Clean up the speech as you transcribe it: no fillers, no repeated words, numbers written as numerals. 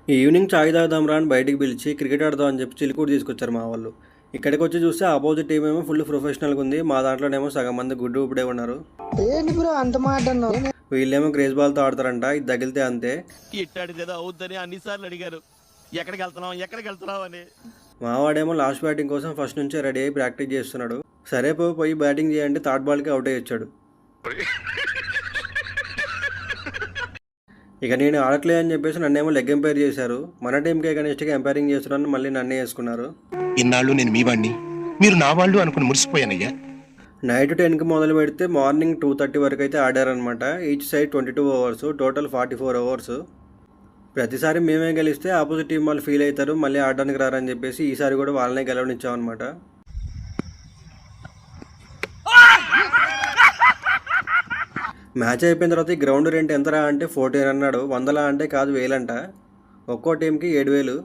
Evening చాయ్ తాగుదాం రా అని బయటికి పిలిచి క్రికెట్ ఆడదాం అని చెప్పి చిలుకూరు తీసుకొచ్చారు మా వాళ్ళు. ఇక్కడికి వచ్చి చూస్తే ఆపోజిట్ టీం ఏమో ఫుల్ ప్రొఫెషనల్గా ఉంది. మా దాంట్లోనేమో సగం మంది గుడ్డు ఊపిడే ఉన్నారు. ఏంటి బ్రో అంత మాట అన్నావు? వీళ్ళేమో క్రేజ్ బాల్తో ఆడతారంట, ఇది తగిలితే అంతే. ఇట్టాడిదేదో అవుద్దని అన్నిసార్లు అడిగారు, ఎక్కడికి వెళ్తున్నావు అని. మావాడేమో లాస్ట్ బ్యాటింగ్ కోసం ఫస్ట్ నుంచే రెడీ అయ్యి ప్రాక్టీస్ చేస్తున్నాడు. సరే పోయి బ్యాటింగ్ చేయండి, థర్డ్ బాల్కి అవుట్ అయ్యి వచ్చాడు. ఇక నేను ఆడట్లే అని చెప్పేసి నన్నేమో లెగ్ ఎంపైర్ చేశారు. మన టీంకి అగెన్స్ట్గా ఎంపైరింగ్ చేస్తున్నాను, మళ్ళీ నన్నే వేసుకున్నారు. ఇన్నాళ్ళు నేను మీ వాడిని, మీరు నా వాళ్ళు అనుకుని మురిసిపోయానయ్యా. నైట్ 10కి మొదలు పెడితే మార్నింగ్ 2:30 వరకు అయితే ఆడారనమాట. Each side 22 overs, total 44 overs. ప్రతిసారి మేమే గెలిస్తే ఆపోజిట్ టీం వాళ్ళు ఫీల్ అవుతారు, మళ్ళీ ఆడడానికి రారని చెప్పేసి ఈసారి కూడా వాళ్ళనే గెలవనిచ్చామన్నమాట. మ్యాచ్ అయిపోయిన తర్వాత ఈ గ్రౌండ్ రెంట్ ఎంతరా అంటే 14 అన్నాడు. 100 అంటే కాదు, 1000 అంట. ఒక్కో టీంకి 7000.